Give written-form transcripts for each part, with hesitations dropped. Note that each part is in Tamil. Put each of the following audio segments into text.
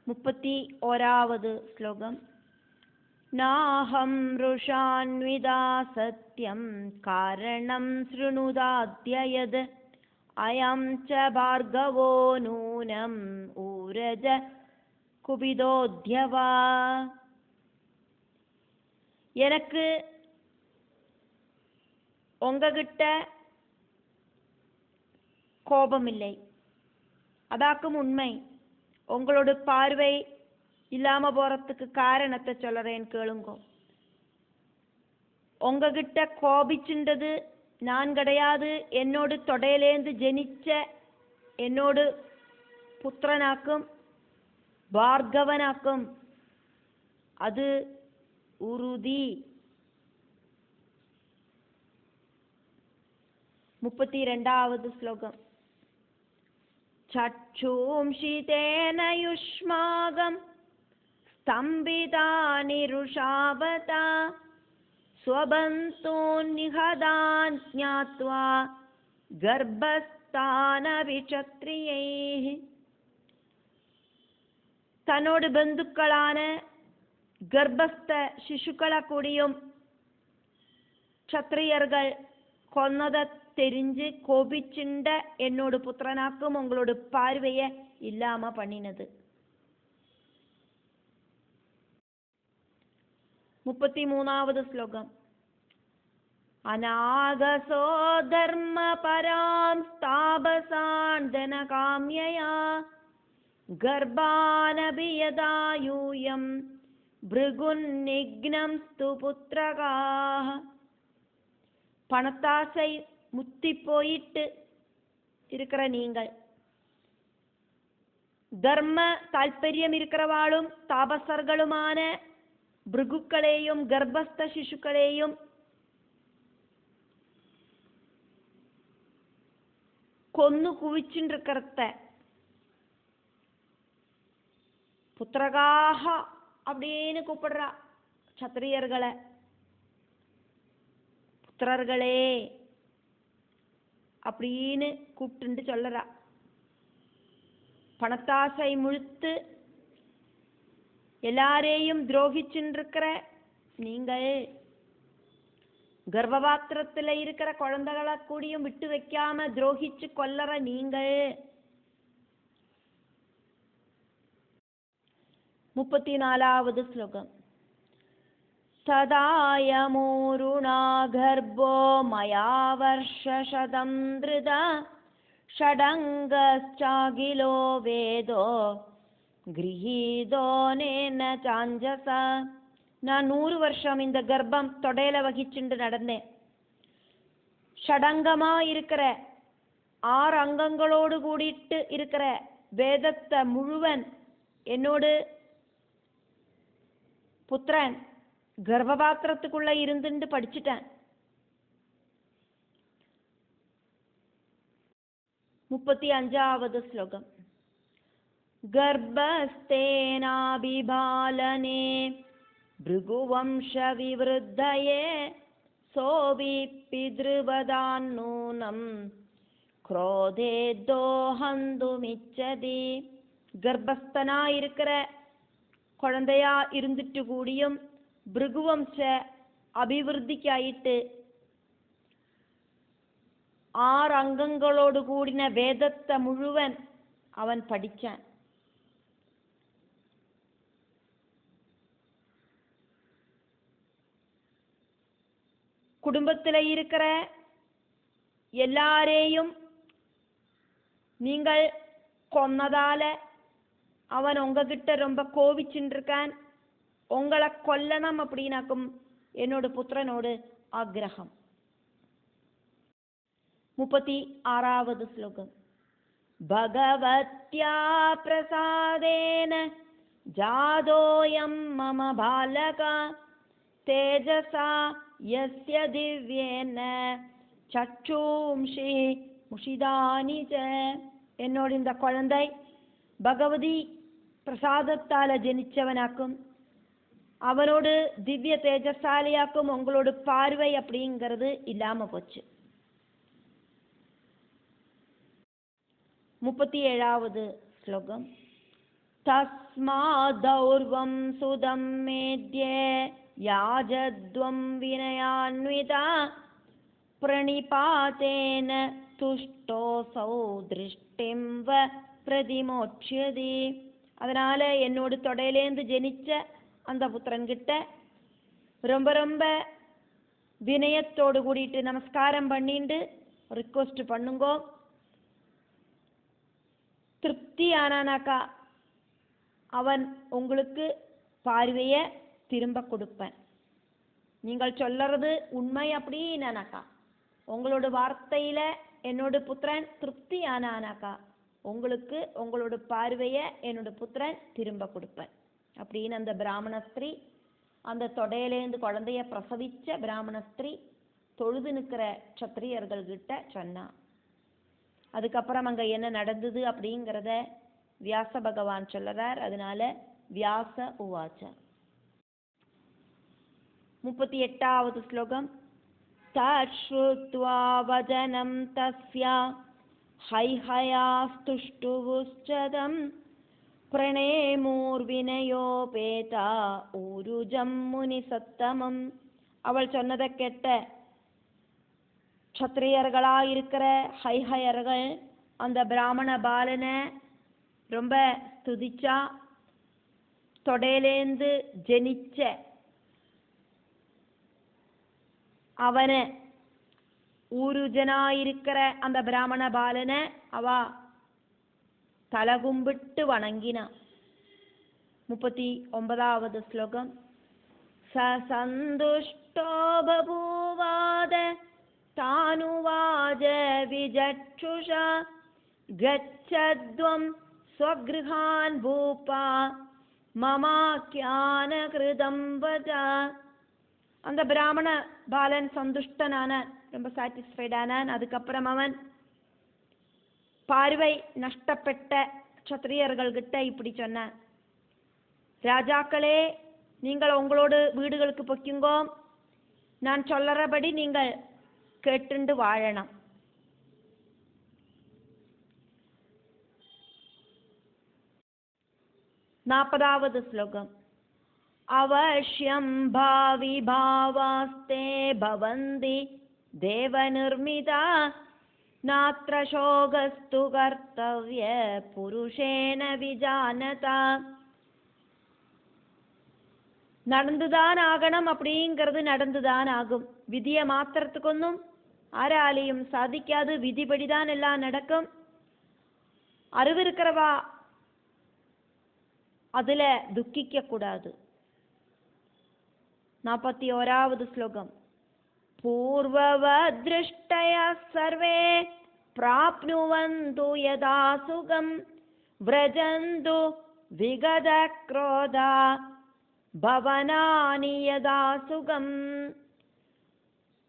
31வது ശ്ലോകം. നാഹം ഋഷാന്വിതാ സത്യം കാരണം ശൃണുതാദ്യയത് അയം ച ഭാർഗവോ നൂനം ഊരജ குபிதோத்யவா. எனக்கு உங்ககிட்ட கோபமில்லை, அதாக்கும் உண்மை. உங்களோட பார்வை இல்லாம போறதுக்கு காரணத்தை சொல்றேன் கேளுங்கோ. உங்ககிட்ட கோபிச்சுண்டது நான் கிடையாது, என்னோடு தொடையிலேந்து ஜனிச்ச என்னோடு புத்திரனாக்கும் ഭാർഗവനാക്കും. അത് ഉറുതി. 32வது ശ്ലോകം. ചക്ഷൂംഷിതേന യുഷ്മാകം സ്തംഭിതാനി രുഷാവതാ സ്വബന്തൂൻ നിഹതാൻ ജ്ഞാത്വാ ഗർഭസ്ഥാനവിക്ഷത്രിയൈഃ. തന്നോട് ബന്ധുക്കളാണ് ഗർഭസ്ഥ ശിശുക്കളെ കൂടിയും ക്ഷത്രിയர்கள் കൊന്നത് தெரிஞ்சு கோபிச்சுண்ட என்னோட புத்திரனாக்கும் உங்களோட பார்வைய இல்லாம பண்ணினது. 33வது ശ്ലോകം. അനാഗസോ ധർമ്മ പരാം സ്ഥാപസാൻ ധനകാമ്യയാ ഗർഭാനഭിയദായൂയം ഭൃഗുന്നിഗ്നം സ്തു പുത്രകാഹ. பணத்தாசை முத்தி போயிட்டு இருக்கிற நீங்கள், தர்ம தால்பரியம் இருக்கிறவாளும் தாபசர்களுமான பிருகுக்களையும் கர்ப்பஸ்த சிசுக்களையும் கொன்னு குவிச்சுருக்கிறத புத்திரகாக அப்படின்னு கூப்பிடுறா. சத்திரியர்களை புத்திரர்களே அப்படின்னு கூப்பிட்டு சொல்லறா. பணத்தாசை முழுத்து எல்லாரையும் துரோகிச்சுருக்கிற நீங்கள், கர்ப்பபாத்திரத்தில் இருக்கிற குழந்தைகளை கூடியும் விட்டு வைக்காம துரோகிச்சு கொல்லற நீங்கள். 34வது ശ്ലോകം. തദായമൂരുണാ ഗർഭോ മയാ വർഷശതം ധൃത ഷഡംഗശ്ചാഖിലോ വേദോ ഗൃഹീതോനേന ചാഞ്ചസ. நான் 100 வருஷம் இந்த கர்ப்பம் தொடையில வகிச்சுண்டு நடந்தேன். ஷடங்கமா இருக்கிற 6 அங்கங்களோடு கூடிட்டு இருக்கிற வேதத்தை முழுவன் என்னோடு புத்திரன் கர்ப்பபாத்திரத்துக்குள்ள இருந்துட்டு படிச்சுட்டேன். 35வது ശ്ലോകം. ഗർഭസ്ഥേനാഭിബാലനേ ഭൃഗുവംശ വിവൃദ്ധയേ സോവി പിതൃവദാന്നൂനം ക്രോധേദോഹന്തുമിച്ഛതി. ഗർഭസ്ഥനായിരിக்கிற குழந்தையா இருந்துட்டு கூடியும் பிருகுவம்ச அபிவிருத்திக்காயிட்டு 6 அங்கங்களோடு கூடின வேதத்தை முழுவன் அவன் படிச்சான். குடும்பத்தில் இருக்கிற எல்லாரையும் நீங்கள் கொன்னதால அவன் உங்ககிட்ட ரொம்ப கோவிச்சுருக்கான். உங்களை கொல்லணும் அப்படின்னாக்கும் என்னோட புத்திரனோடு ஆக்ரகம். 36வது ശ്ലോകം. ഭഗവത്യാ പ്രസാദേന ജാതോയം മമ ബാലക തേജസാ യസ്യ ദിവ്യേന ചക്ഷൂംഷി മുഷിതാനി ച. என்னோட இந்த குழந்தை பகவதி பிரசாதத்தால ஜனிச்சவனாக்கும், அவனோடு திவ்ய தேஜசாலியாக்கும் உங்களோட பார்வை அப்படிங்கிறது இல்லாம போச்சு. 37வது ஸ்லோகம். தஸ்மாதௌர்வம் சுதம் மேத்யே யாஜத்வம் வினயான்விதா பிரணிபாதேன துஷ்டோசௌ திருஷ்டிம் வ பிரதிமோட்சியதி. அதனால என்னோட தொடையிலேந்து ஜெனிச்ச அந்த புத்திரன்கிட்ட ரொம்ப ரொம்ப வினயத்தோடு கூடிட்டு நமஸ்காரம் பண்ணிட்டு ரிக்வெஸ்ட் பண்ணுங்கோ. திருப்தி ஆனானாக்கா அவன் உங்களுக்கு பார்வையை திரும்ப கொடுப்பேன். நீங்கள் சொல்றது உண்மை அப்படின்னாக்கா, உங்களோட வார்த்தையில என்னோட புத்திரன் திருப்தி ஆனானாக்கா உங்களுக்கு உங்களோட பார்வையை என்னோட புத்திரன் திரும்ப கொடுப்பேன் அப்படின்னு அந்த பிராமண ஸ்திரீ, அந்த தொடையிலேருந்து குழந்தைய பிரசவிச்ச பிராமண ஸ்திரீ தொழுது நிற்கிற க்ஷத்திரியர்கள் கிட்ட சொன்னா. அதுக்கப்புறம் அங்க என்ன நடந்தது அப்படிங்கிறத வியாச பகவான் சொல்லறார். அதனால வியாச உவாச்ச. 38வது ஸ்லோகம். தச்ருத்வா வதனம் தஸ்யா ஹைஹயாஸ்துஷ்டுவுச்சதம் பிரணேமூர்வினயோபேதா ஊருஜம் முனி சத்தமம். அவள் சொன்னதை கேட்ட க்ஷத்ரியர்களா இருக்கிற ஹைஹயர்கள் அந்த பிராமண பாலனை ரொம்ப ஸ்துதிச்சா. தொடையிலேந்து ஜெனிச்ச அவனை ஊருஜனாயிருக்கிற அந்த பிராமண பாலனை அவ தலகும்பிட்டு வணங்கினா. 39வது ஸ்லோகம். சசந்துஷ்டோ பபூவாத தானுவாஜ விஜட்சுஷா கச்சத்வம் ஸ்வக்ருஹான் பூபா மமாக்யான கிருதம் வஜா. அந்த பிராமண பாலன் சந்துஷ்டனான, ரொம்ப சாட்டிஸ்ஃபைடானான். அதுக்கப்புறம் அவன் பார்வை நஷ்டப்பட்ட க்ஷத்ரியர்கள் கிட்ட இப்படி சொன்னான். ராஜாக்களே, நீங்கள் உங்களோட வீடுகளுக்கு பொய்க்குங்கோ. நான் சொல்லறபடி நீங்கள் கேட்டுண்டு வாழணும். நாற்பதாவது ஸ்லோகம். அவஷ்யம் பாவி பாவாஸ்தே பவந்தி தேவநிர்மிதா நாத்ர சோகஸ்து கர்த்தவ்ய புருஷேன விஜானதா. நடந்துதான் ஆகணும் அப்படிங்கிறது நடந்துதான் ஆகும். விதியை மாத்திரத்துக்கொன்னும் ஆராலையும் சாதிக்காது. விதிபடிதான் எல்லாம் நடக்கும். அறிவிருக்கிறவா அதுல துக்கிக்க கூடாது. 41வது ஸ்லோகம். பூர்வவத்ருஷ்டய சர்வே பிராப்னுவந்து யதா சுகம் வ்ரஜந்து விகத க்ரோதா பவனானி யதா சுகம்.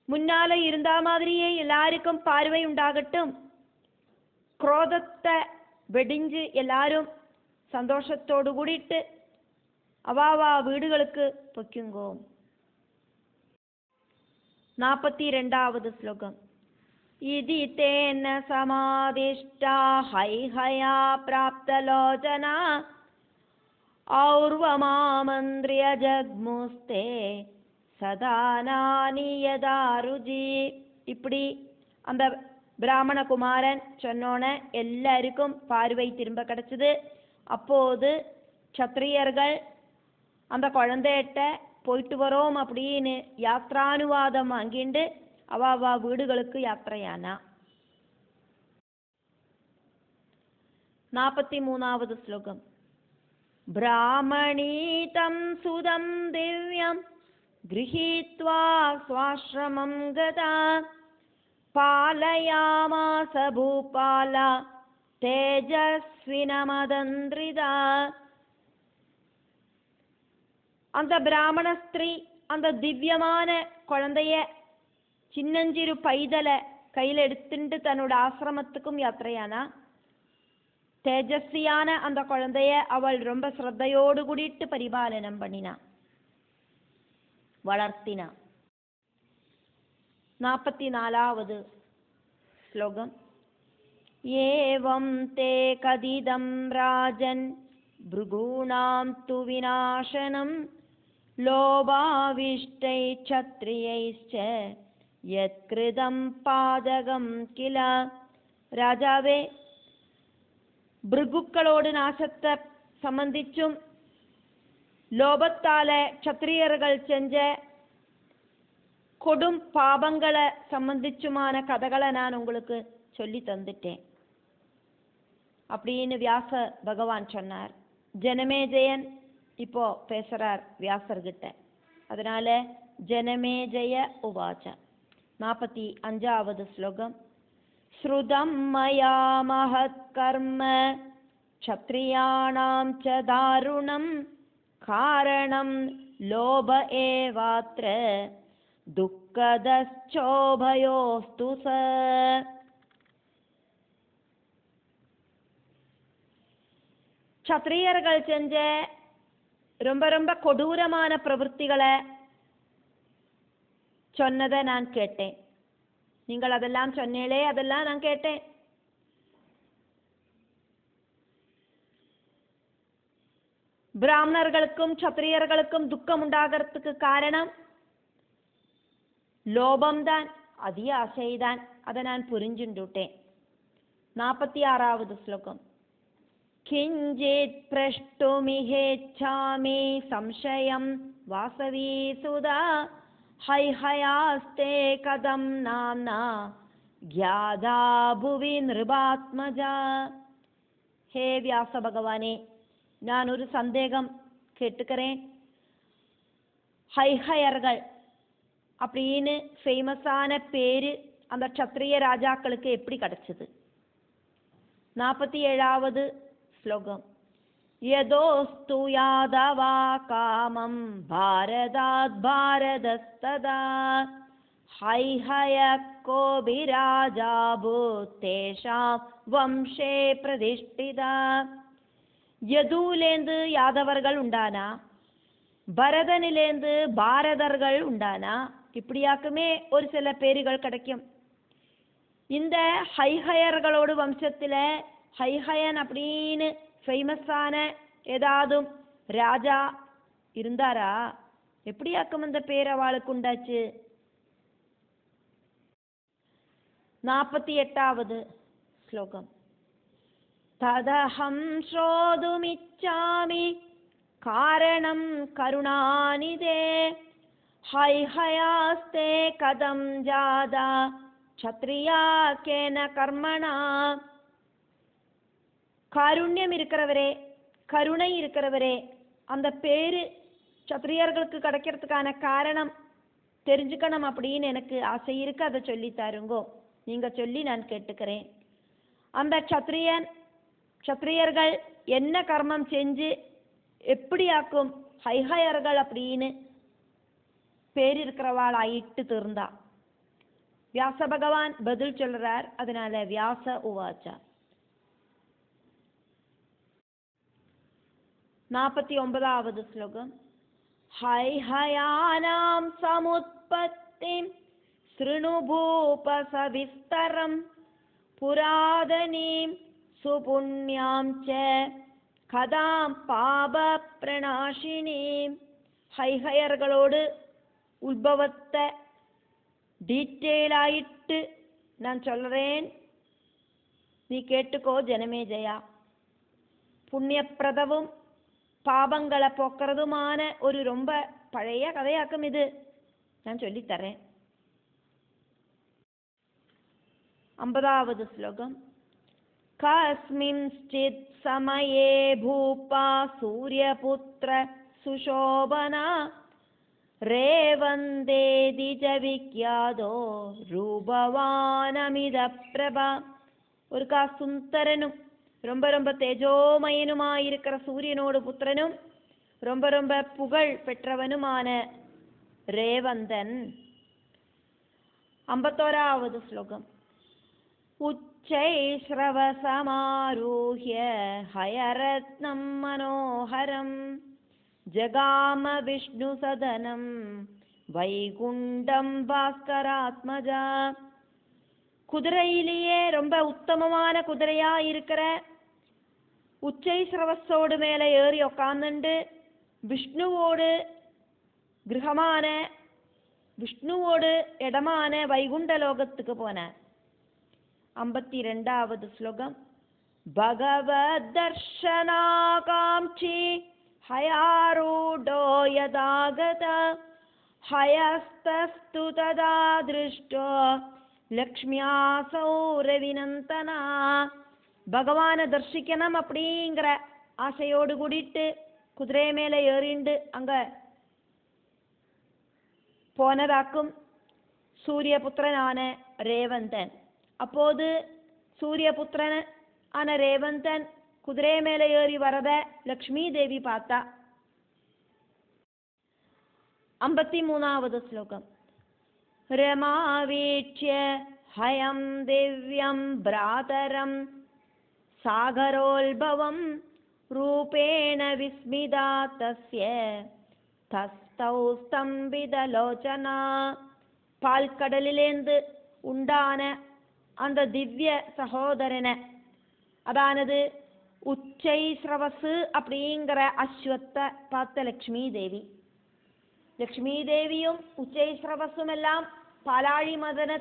முன்னால இருந்தா மாதிரியே எல்லாருக்கும் பார்வை உண்டாகட்டும். குரோதத்தை வெடிஞ்சு எல்லாரும் சந்தோஷத்தோடு கூடிட்டு அவாவா வீடுகளுக்கு பொய்க்குங்கோ. 42வது ஸ்லோகம். இதி தேன சமாதிஷ்டா ஹைஹயா பிராப்தலோச்சனா ஔர்வமாமந்திரிய ஜக்முஸ்தே சதானானி யதாருஜி. இப்படி அந்த பிராமண குமாரன் சொன்னோன எல்லாருக்கும் பார்வை திரும்ப கிடைச்சது. அப்போது க்ஷத்ரியர்கள் அந்த குழந்தைகிட்ட போயிட்டு வரோம் அப்படின்னு யாத்ரானுவாதம் வாங்கிண்டு அவ வீடுகளுக்கு யாத்திரையானா. 43வது ஸ்லோகம். பிராமணீதம் சுதம் திவ்யம் கிரஹீத்வா ஸ்வாஸ்ரமம் கதா பாலயாமாச பூபாலா தேஜஸ்வினமதந்திரிதா. அந்த பிராமண ஸ்திரீ அந்த திவ்யமான குழந்தைய சின்னஞ்சிறு பைதலை கையில் எடுத்துட்டு தன்னோட ஆசிரமத்துக்கும் யாத்திரையானா. தேஜஸ்வியான அந்த குழந்தைய அவள் ரொம்ப ஸ்ரத்தையோடு கூடிட்டு பரிபாலனம் பண்ணினா, வளர்த்தினா. 44வது ஸ்லோகம். ஏவம் தே கதிதம் ராஜன் भृगूणां तु विनाशनं लोभाविष्टै क्षत्रियैश्च यत्कृतं पादകം किल. രാജാവേ, ഭൃഗുക്കളോട് നാശത്തെ സംബന്ധിച്ചും ലോபத்தாலே க்ஷத்ரியர்கள் செஞ்ச கொடும் பாபங்களை சம்பந்திச்சுமான கதைகளை நான் உங்களுக்கு சொல்லி தந்துட்டேன் அப்படின்னு வியாச பகவான் சொன்னார். ஜனமேஜயன் இப்போ பேசுறார் வியாசர்கிட்ட. அதனால ஜனமேஜய உவாச்ச. 45வது ஸ்லோகம். ஸ்ருதம் மயா மஹத் கர்ம க்ஷத்ரியாணாம் ச தாருணம் காரணம் லோப ஏவாத்ர துக்கதச்சோபயோஸ்து ச. க்ஷத்ரியர்கள் செஞ்ச ரொம்ப ரொம்ப கொடூரமான பிரவൃத்திகளை சொன்னதை நான் கேட்டேன். நீங்கள் அதெல்லாம் சொன்னீங்களே, அதெல்லாம் நான் கேட்டேன். பிராமணர்களுக்கும் க்ஷத்ரியர்களுக்கும் துக்கம் உண்டாகிறதுக்கு காரணம் லோபம்தான், அதிக ஆசைதான். அதை நான் புரிஞ்சுட்டேன். 46வது ஸ்லோகம். கிஞ்சித் பிரஷ்டுமிஹேச்சாமி சம்சயம் வாசவி சுதா ஹைஹயாஸ்தே கதம் நாம்னா க்யாதா புவி நிருபாத்மஜா. ஹே வியாச பகவானே, நான் ஒரு சந்தேகம் கேட்டுக்கிறேன். ஹைஹயர்கள் அப்படின்னு ஃபேமஸான பேரு அந்த க்ஷத்ரிய ராஜாக்களுக்கு எப்படி கிடைச்சது? 47வது ஸ்லோகம். யதோஸ்து யாதவா காமம் பாரதாத் பாரதஸ்ததா ஹைஹய கோபி ராஜா பூத்தேஷாம் வம்சே பிரதிஷ்டிதா. யதுலேந்து யாதவர்கள் உண்டானா, பரதனிலேந்து பாரதர்கள் உண்டானா, இப்படியாக்குமே ஒரு சில பேர்கள் கிடைக்கும். இந்த ஹைஹயர்களோடு வம்சத்துல ஹைஹயன் அப்படின்னு ஃபேமஸான ஏதாவது ராஜா இருந்தாரா? எப்படியாக்கும் அந்த பேர் அவளுக்கு உண்டாச்சு? 48வது ஸ்லோகம். ததஹம் ஸ்ரோதுமிச்சாமி காரணம் கருணாநிதே ஹைஹயாஸ்தே கதம் ஜாதா க்ஷத்ரியா கேன கர்மணா. காருண்யம் இருக்கிறவரே, கருணை இருக்கிறவரே, அந்த பேரு க்ஷத்ரியர்களுக்கு கிடைக்கிறதுக்கான காரணம் தெரிஞ்சுக்கணும் அப்படின்னு எனக்கு ஆசை இருக்கு. அதை சொல்லி தாருங்கோ. நீங்க சொல்லி நான் கேட்டுக்கிறேன். அந்த க்ஷத்ரியர்கள் என்ன கர்மம் செஞ்சு எப்படியாக்கும் ஹைஹயர்கள் அப்படின்னு பேர் இருக்கிறவாள் ஆயிட்டு தீர்ந்தா? வியாச பகவான் பதில் சொல்றார். அதனால வியாச உவாச்சா. 49வது ஸ்லோகம். ஹைஹயானாம் சமுத்பத்திம் ஸ்ருணு பூப சவிஸ்தரம் புராதனீம் சுபுண்யாம் ச கதாம் பாப பிரணாஷினீம். ஹைஹயர்களோடு உத்பவத்தை டீட்டெயிலாயிட்டு நான் சொல்றேன், நீ கேட்டுக்கோ ஜனமேஜயா. புண்ணியப்பிரதவும் பாபங்களை போக்குறதுமான ஒரு ரொம்ப பழைய கதையாக்கும் இது. நான் சொல்லித்தரேன். 50வது ஸ்லோகம். கஸ்மின்ச்சித் சமயே பூபா சூரியபுத்திர சுஷோபனா ரேவந்தேதி ஜ விக்யாதோ ரூபவானமித பிரபா. ஒரு சுந்தரனும் ரொம்ப ரொம்ப தேஜோமயனுமாயிருக்கிற சூரியனோடு புத்திரனும் ரொம்ப ரொம்ப புகழ் பெற்றவனுமான ரேவந்தன். 51வது ஸ்லோகம். உச்சை ஸ்ரவசமாரூஹ்ய ஹயரத்னம் மனோஹரம் ஜகாம விஷ்ணு சதனம் வைகுண்டம் பாஸ்கராத்மஜா. குதிரையிலேயே ரொம்ப உத்தமமான குதிரையா இருக்கிற ഉച്ചൈ സ്രവസ്സോട് മേലെ ഏറി ഉക്കാന്നുണ്ട് വിഷ്ണുവോട് ഗൃഹമാണ് വിഷ്ണുവോട് ഇടമാണ് വൈകുണ്ഠലോകത്തുക്ക് പോനാൻ. 52ാவது ശ്ലോകം. ഭഗവത് ദർശനാകാംക്ഷി ഹയാരൂഢോ യഥാഗത ഹയസ്തസ്തു തദാ ദൃഷ്ടോ ലക്ഷ്മ്യാ സൗരവിനന്തന. ഭഗവാനെ ദർശിക്കണം அப்படிங்கிற ஆசையோடு கூடிட்டு குதிரை மேல ஏறிண்டு அங்க போனதாக்கும் சூரியபுத்திரனான ரேவந்தன். அப்போது சூரியபுத்திரன் ஆன ரேவந்தன் குதிரை மேல ஏறி வரத லக்ஷ்மி தேவி பார்த்தா. 53வது ശ്ലോകം. രമാവീക്ഷ്യ ഹയം ദിവ്യം ഭ്രാതരം സാഗരോത്ഭവം രൂപേണ വിസ്മിതാ തസ്യ തസ്തൗ സ്തംഭിതലോചന. പാൽക്കടലിലേന്ത് ഉണ്ടാന அந்த திவ்ய சகோதரனை, அதானது உச்சை ஸ்ரவசு அப்படிங்கிற அஸ்வத்தை பார்த்த லக்ஷ்மி தேவி. லக்ஷ்மி தேவியும் உச்சை ஸ்ரவசும் எல்லாம் பாலாழி மதன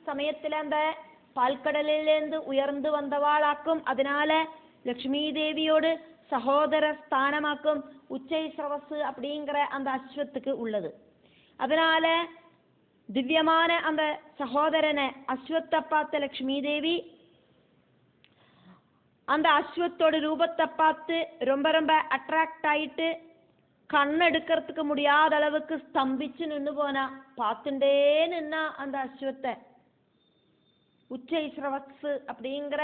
சமயத்தில் அந்த பால்கடலிலிருந்து உயர்ந்து வந்தவாளாக்கும். அதனால லக்ஷ்மி தேவியோடு சகோதர ஸ்தானமாக்கும் உச்சை ஸ்ரவசு அப்படிங்கிற அந்த அஸ்வத்துக்கு உள்ளது. அதனால திவ்யமான அந்த சகோதரனை அஸ்வத்தை பார்த்த லக்ஷ்மி தேவி அந்த அஸ்வத்தோட ரூபத்தை பார்த்து ரொம்ப ரொம்ப அட்ராக்ட் ஆயிட்டு கண்ணெடுக்கிறதுக்கு முடியாத அளவுக்கு ஸ்தம்பிச்சு நின்று போனா. பார்த்துட்டே நின்னா அந்த அஸ்வத்தை. உச்சை ஸ்ரவஸ் அப்படிங்கிற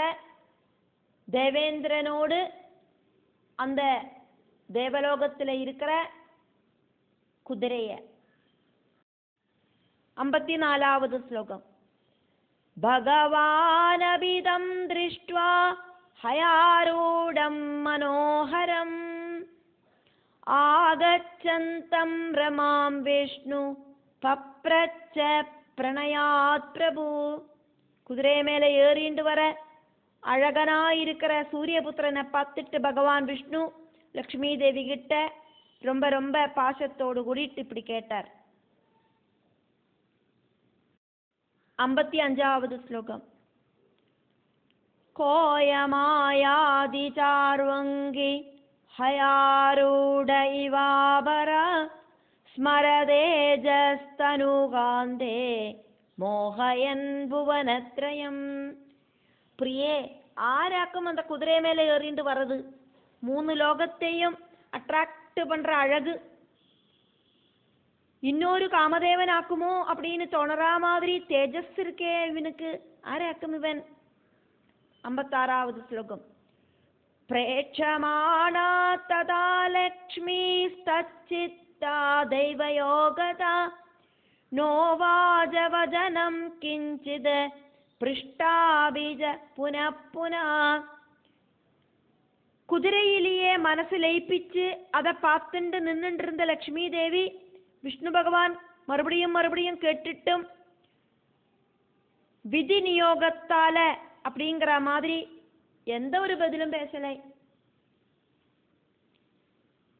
தேவேந்திரனோடு அந்த தேவலோகத்தில் இருக்கிற குதிரைய. 54வது ശ്ലോകം. ഭഗവാനഭിദം ദൃഷ്ട്വാ ഹയാരൂഢം മനോഹരം ആഗച്ഛന്തം രമാം വിഷ്ണു പപ്രച്ഛ പ്രണയാത് പ്രഭു. குதிரை மேலே ஏறிண்டு வர அழகனாயிருக்கிற சூரியபுத்திரனை பார்த்துட்டு பகவான் விஷ்ணு லக்ஷ்மி தேவி கிட்ட ரொம்ப ரொம்ப பாசத்தோடு கூடிட்டு இப்படி கேட்டார். 55வது ശ്ലോകം. കോയമായാദിചാർവങ്കി ഹയാരൂഢ ഇവാപര സ്മരതേജസ്തനുകാന്തേ മോഹയൻ ഭുവനത്രയം. പ്രിയേ, ஆராக்கும் அந்த குதிரை மேலே ஏறிண்டு வர்றது 3 லோகத்தையும் அட்ராக்ட் பண்ற அழகு இன்னொரு காமதேவனாக்குமோ அப்படின்னு தோணறா மாதிரி தேஜஸ் இருக்கே இவனுக்கு. ஆராக்கும் இவன். 56வது ശ്ലോകം. பிரேட்சமானா ததா லக்ஷ்மி ஸ்தச்சித்தா தெய்வயோகதா நோவாஜவஜனம் கிஞ்சித் பிருஷ்டாபிஜ புனப்புனா. குதிரையிலேயே மனசு லயிப்பிச்சு அதை பார்த்துட்டு நின்றுட்டு லக்ஷ்மி தேவி விஷ்ணு பகவான் மறுபடியும் மறுபடியும் கேட்டுட்டும் விதி நியோகத்தால அப்படிங்கிற மாதிரி எந்த ஒரு பதிலும் பேசலை.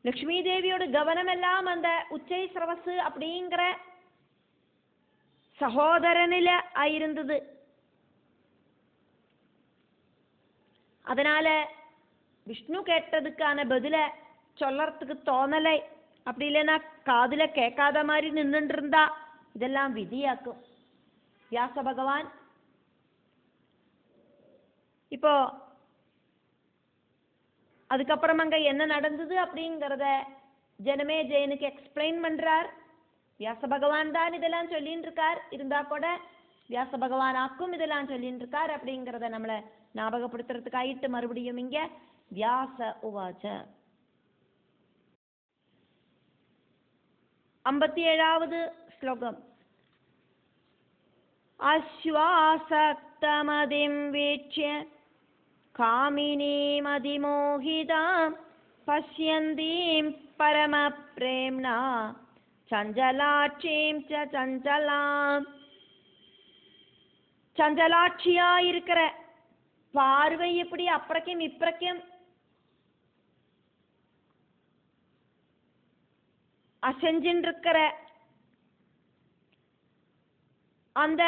லக்ஷ்மி தேவியோட கவனம் எல்லாம் அந்த உச்சை ஸ்ரவசு அப்படிங்கிற சகோதரனில ஆயிருந்தது. அதனால விஷ்ணு கேட்டதுக்கான பதில சொல்லறதுக்கு தோணலை. அப்படி இல்லைன்னா காதுல கேட்காத மாதிரி நின்றுட்டு இருந்தா இதெல்லாம் விதியாக்கும். வியாச பகவான் இப்போ அதுக்கப்புறம் அங்க என்ன நடந்தது அப்படிங்கிறத ஜனமே ஜெயனுக்கு எக்ஸ்பிளைன் பண்றார். வியாச பகவான் தான் இதெல்லாம் சொல்லிட்டு இருக்கார். இருந்தா கூட வியாச பகவானாக்கும் இதெல்லாம் சொல்லிட்டு இருக்கார் அப்படிங்கிறத நம்மளை ஞாபகப்படுத்துறதுக்காயிட்டு மறுபடியும் இங்க வியாச உவாச்ச. 57வது ശ്ലോകം. அஸ்வாசக்தமதிம் வீட்சிய காமினீமதிமோகிதாம் பஷ்யந்தீம் பரமப்ரேம்னா சஞ்சலாட்சீம் ச சஞ்சலாம். சஞ்சலாட்சியா இருக்கிற பார்வை எப்படி அப்புறக்கும் இப்புறக்கும் அசைஞ்சின்றிருக்கிற அந்த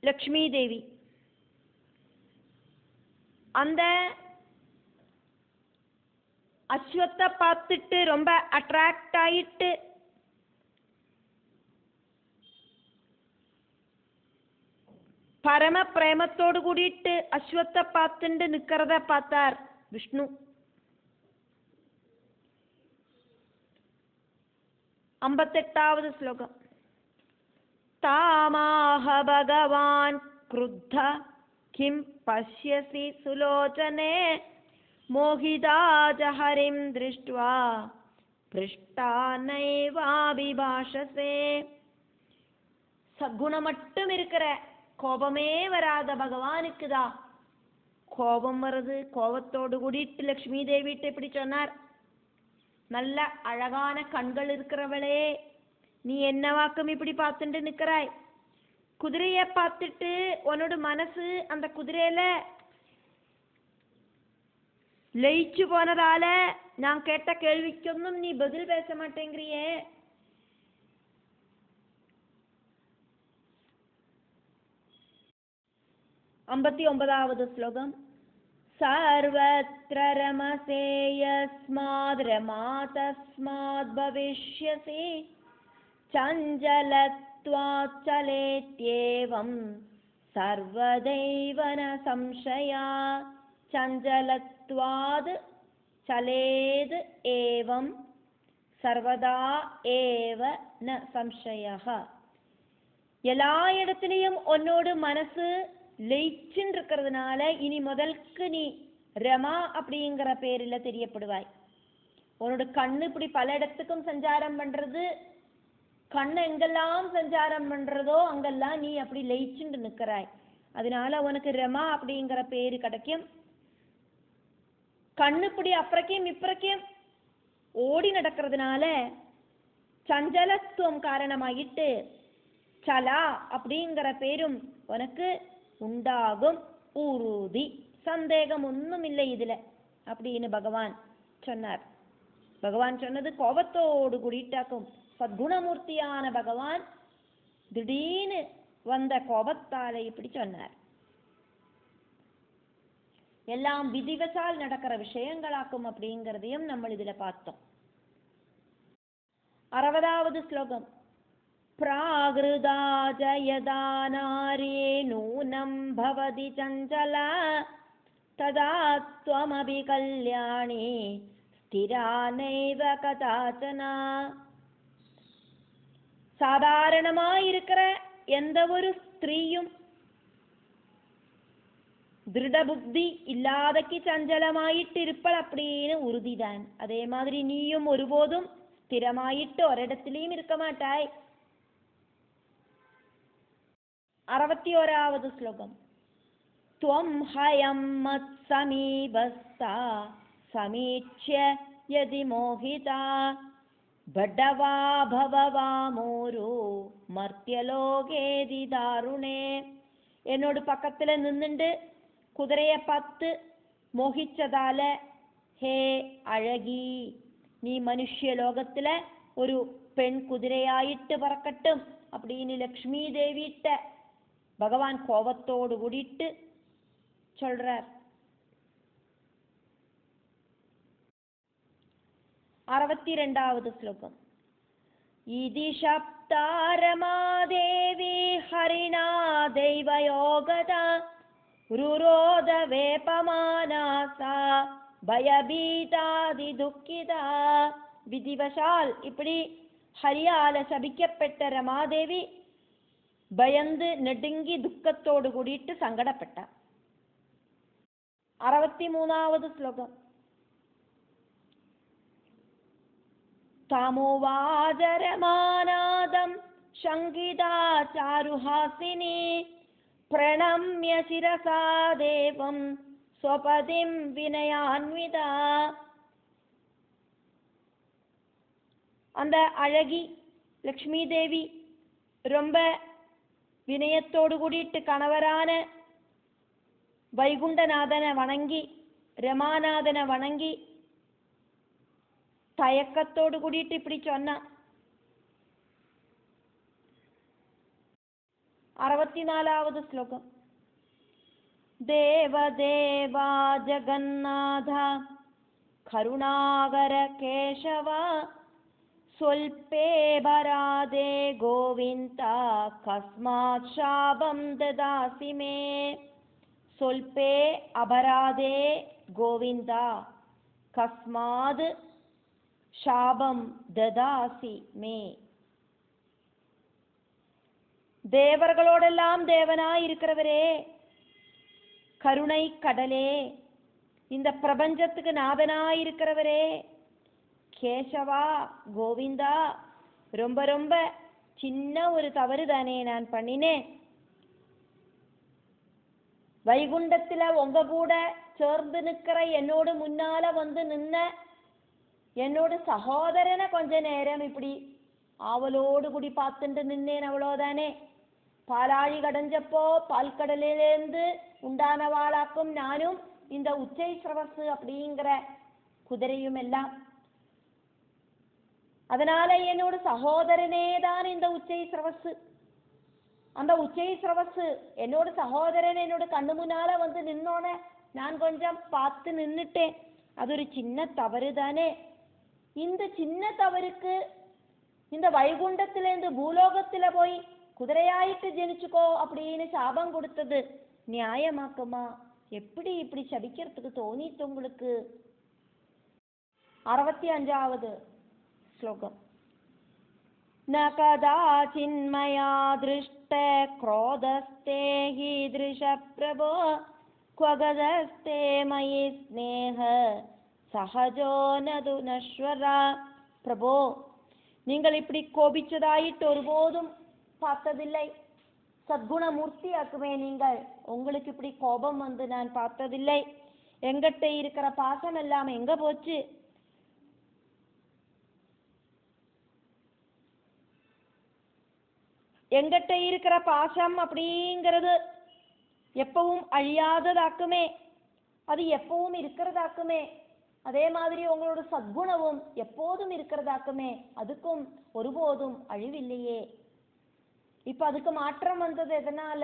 லக்ஷ்மி தேவி அந்த அஸ்வத்தை பார்த்துட்டு ரொம்ப அட்ராக்ட் ஆயிட்டு பரம பிரேமத்தோடு கூடிட்டு அஸ்வத்தை பார்த்துட்டு நிக்கிறத பார்த்தார் விஷ்ணு. 58வது ஸ்லோகம். தாமாஹ பகவான் க்ருத்த கிம் பஷ்யசி சுலோச்சனே மோகிதா ஜஹரிம் திருஷ்ட்வா பிருஷ்டா நைவாபிபாஷசே. சத்குணம் மட்டும் இருக்கிற கோபமே வராத பகவானுக்குதா கோபம் வருது. கோபத்தோடு கூடிட்டு லக்ஷ்மி தேவிட்டு இப்படி சொன்னார், நல்ல அழகான கண்கள் இருக்கிறவளே, நீ என்ன வாக்கம் இப்படி பார்த்துட்டு நிற்கிறாய்? குதிரைய பார்த்துட்டு உன்னோட மனசு அந்த குதிரையில லயிச்சு போனதால நான் கேட்ட கேள்விക്കൊന്നും நீ பதில் பேச மாட்டேங்கிறியே. ஐம்பத்தி 9வது ஸ்லோகம். சர்வத்ர ரமசே யஸ்மாத் ரமாதஸ்மாத் பவிஷ்யசி சஞ்சலத்வாத் சலேத்யேவம் சர்வதைவ ந சம்சயா. சஞ்சலத்வாத் சலேத் ஏவம் சர்வதா ஏவ ந சம்சயः. எல்லா இடத்துலையும் உன்னோட மனசு லயிச்சுன்னு இருக்கிறதுனால இனி முதல்க்கு நீ ரமா அப்படிங்கிற பேரில் தெரியப்படுவாய். உன்னோட கண்ணு இப்படி பல இடத்துக்கும் சஞ்சாரம் பண்றது, கண்ணு எங்கெல்லாம் சஞ்சாரம் பண்றதோ அங்கெல்லாம் நீ அப்படி லயிச்சுண்டு நிற்கிறாய். அதனால உனக்கு ரமா அப்படிங்கிற பேரு கிடைக்கும். கண்ணு இப்படி அப்புறக்கையும் இப்புறக்கையும் ஓடி நடக்கிறதுனால சஞ்சலத்துவம் காரணமாயிட்டு சலா அப்படிங்கிற பேரும் உனக்கு உண்டாகும். ஊருதி, சந்தேகம் ஒன்றும் இல்லை இதுல அப்படின்னு பகவான் சொன்னார். பகவான் சொன்னது கோபத்தோடு கூடிட்டாக்கும். சத்குணமூர்த்தியான பகவான் திடீர்னு வந்த கோபத்தால இப்படி சொன்னார். எல்லாம் விதிவசால் நடக்கிற விஷயங்களாக்கும் அப்படிங்கிறதையும் நம்ம இதுல பார்த்தோம். 60வது ஸ்லோகம். प्रागृदा जयदा नारी नूनं भवति चञ्चला तदा त्वमपि कल्याणी स्थिरा नैव कदाचना. சாதாரணமாயிருக்கிற எந்த ஒரு ஸ்திரீயும் திருடபுத்தி இல்லாதக்கு சஞ்சலமாயிட்டு இருப்பள் அப்படின்னு உறுதிதான். அதே மாதிரி நீயும் ஒருபோதும் ஸ்திரமாயிட்டு ஒரு இடத்திலையும் இருக்க மாட்டாய். 61வது ஸ்லோகம். त्वं हयं मत्समीपस्था समीक्ष्य यदि मोहिता बड्डवा भववामोरु मर्त्यलोकेदि दारुणे. என்னோட பக்கத்துல நின்னுண்டு குதிரைய பார்த்து மோகிச்சதால ஹே அழகி, நீ மனுஷ்ய லோகத்துல ஒரு பெண் குதிரையாயிட்டு பறக்கட்டும் அப்படின்னு லக்ஷ்மி தேவிட்ட பகவான் கோபத்தோடு கூடிட்டு சொல்றார். 62வது ஸ்லோகம். இதி சப்தா ரமாதேவி ஹரிணா தெய்வயோகதா ருரோத வேபமானாசா பயபீதாதி துக்கிதா. விதிவசால் இப்படி ஹரியால சபிக்கப்பட்ட ரமாதேவி பயந்து நெடுங்கி துக்கத்தோடு கூடிட்டு சங்கடப்பட்டார். 63வது ஸ்லோகம். தாமோவாஜ ரமாநாதம் சங்கிதா சாருஹாசினி பிரணம்ய சிரசா தேவம் ஸ்வபதிம் வினயான்விதா. அந்த அழகி லக்ஷ்மி தேவி ரொம்ப வினயத்தோடு கூடிட்டு கணவரான வைகுண்டநாதனை வணங்கி ரமாநாதனை வணங்கி தயக்கத்தோடு கூடிட்டு இப்படி சொன்னா. 64வது ஸ்லோகம். தேவதேவா ஜகநாத கருணாகர கேசவ சொல்பே பராதே கோவிந்தா கஸ்மாத் சாபம் ததாசி மே. சொல்பே அபராதே கோவிந்தா கஸ்மாத் சாபம் ததாசி மே. தேவர்களோடெல்லாம் தேவனாய் இருக்கிறவரே, கருணை கடலே, இந்த பிரபஞ்சத்துக்கு நாதனாய் இருக்கிறவரே, கேசவா கோவிந்தா, ரொம்ப ரொம்ப சின்ன ஒரு தவறு தானே நான் பண்ணினேன். வைகுண்டத்துல உங்க கூட சேர்ந்து நிக்கிற என்னோடு முன்னால வந்து நின்ன என்னோட சகோதரனை கொஞ்ச நேரம் இப்படி ஆவலோடு கூடி பார்த்துட்டு நின்னேன், அவ்வளோதானே. பாலாழி கடைஞ்சப்போ பால்கடலிலேருந்து உண்டானவாளாக்கும் நானும் இந்த உச்சை சிரவசு அப்படிங்கிற குதிரையும் எல்லாம். அதனால என்னோட சகோதரனே தான் இந்த உச்சை சிரவசு. அந்த உச்சை சிரவசு என்னோட சகோதரன் என்னோட கண்ணு முன்னால வந்து நின்னோன நான் கொஞ்சம் பார்த்து நின்னுட்டேன். அது ஒரு சின்ன தவறு தானே. இந்த சின்ன தவறுக்கு இந்த வைகுண்டத்திலேருந்து பூலோகத்துல போய் குதிரையாயிட்டு ஜெனிச்சுக்கோ அப்படின்னு சாபம் கொடுத்தது நியாயமாக்குமா? எப்படி இப்படி சபிக்கிறதுக்கு தோணிட்டு உங்களுக்கு? 65வது ஸ்லோகம். ந கதாசின்மயா திருஷ்ட க்ரோதஸ்தே ஹீத்ருஷ பிரபோ க்வகதஸ்தே மயி ஸ்நேஹ சஹஜோ நது நஸ்வரா. பிரபோ, நீங்கள் இப்படி கோபிச்சதாயிட்டு ஒருபோதும் பார்த்ததில்லை. சத்குணமூர்த்தி ஆக்குமே நீங்கள், உங்களுக்கு இப்படி கோபம் வந்து நான் பார்த்ததில்லை. எங்கிட்ட இருக்கிற பாசம் எல்லாம் எங்க போச்சு? எங்கிட்ட இருக்கிற பாசம் அப்படிங்கிறது எப்பவும் அழியாததாக்குமே, அது எப்பவும் இருக்கிறதாக்குமே. அதே மாதிரி உங்களோட சத்குணவும் எப்போதும் இருக்கிறதாக்குமே, அதுக்கும் ஒருபோதும் அழிவில்லையே. இப்ப அதுக்கு மாற்றம் வந்தது எதனால?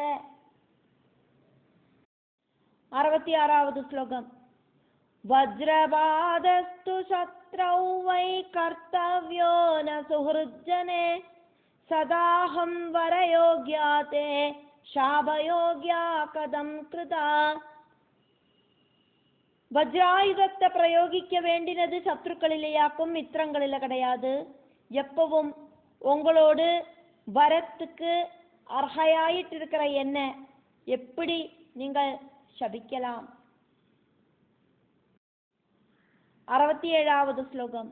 66வது ஸ்லோகம். வஜ்ரபாதஸ்து சத்ரௌ வை கர்த்தவ்யோ ந சுஹ்ருஜ்ஜனே சதாஹம் வரயோக்யாதே சாபயோக்யா கதம் கிருதா. வஜ்ராயுதத்தை பிரயோகிக்க வேண்டினது சத்ருக்களிலேயாக்கும் மித்திரங்களில கிடையாது. எப்பவும் உங்களோடு வரத்துக்கு அர்ஹையாயிட்டு இருக்கிற என்ன எப்படி நீங்கள் சபிக்கலாம்? 67வது ஸ்லோகம்.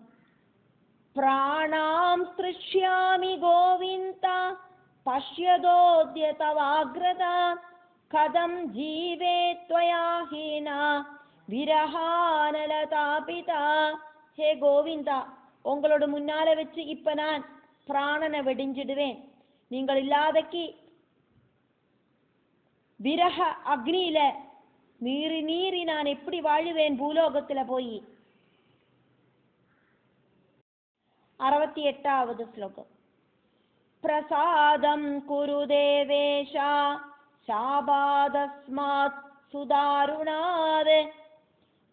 பிராணாம் ஸ்ருஷ்யாமி கோவிந்தா பஷ்யதோத்ய தவாக்ரதா கதம் ஜீவே த்வயா ஹீனா விரஹானலதாபிதா. ஹே கோவிந்தா, உங்களோட முன்னால வச்சு இப்ப நான் பிராணனை வெடிஞ்சிடுவேன். நீங்கள் இல்லாதக்கு விரக அக்னியில நீரி நான் எப்படி வாழுவேன் பூலோகத்துல போய்? 68வது ஸ்லோகம். பிரசாதம் குரு தேவேஷா சாபாதஸ்மாத் சுதாருணாத்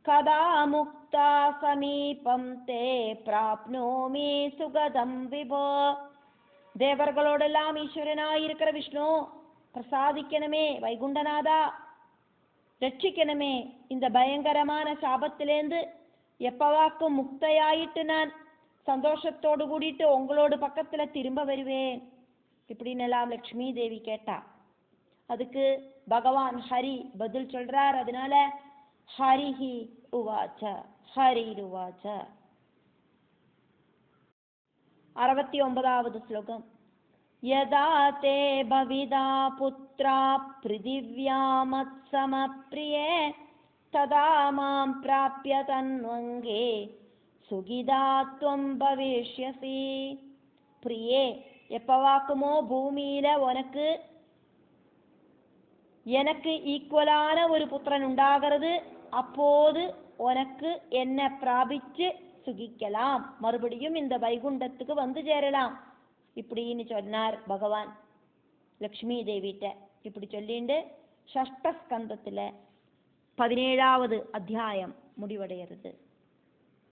கதா முக்தா சமீபம் தே பிராப்னோமி சுகதம் விபோ. தேவர்களோடெல்லாம் ஈஸ்வரனாயிருக்கிற விஷ்ணு பிரசாதிக்கணுமே, வைகுண்டநாதா ரட்சிக்கணுமே. இந்த பயங்கரமான சாபத்திலேருந்து எப்பவாக்கும் முக்தையாயிட்டு நான் சந்தோஷத்தோடு கூடிட்டு உங்களோட பக்கத்துல திரும்ப வருவேன் இப்படின்னு எல்லாம் லக்ஷ்மி தேவி கேட்டா. அதுக்கு பகவான் ஹரி பதில் சொல்றார். அதனால ஹரிஹி உவாச்ச ஹரிருவாச்ச. 69வது ஸ்லோகம். யதா தே பவிதா புத்ரா பிருதிவ்யாமத் சமப்ரியே ததா மாம் பிராப்ய தன்வங்கே சுகிதாத்வம் பவிஷ்யசி. பிரியே, எப்பவாக்குமோ பூமியில எனக்கு ஈக்குவலான ஒரு புத்திரன் உண்டாகிறது, அப்போது உனக்கு என்ன பிராபிச்சு சுகிக்கலாம், மறுபடியும் இந்த வைகுண்டத்துக்கு வந்து சேரலாம் இப்படின்னு சொன்னார் பகவான் லக்ஷ்மி தேவிட்ட. இப்படி சொல்லிட்டு ஷஷ்ட ஸ்கந்தத்தில் 17வது அத்தியாயம் முடிவடைகிறது.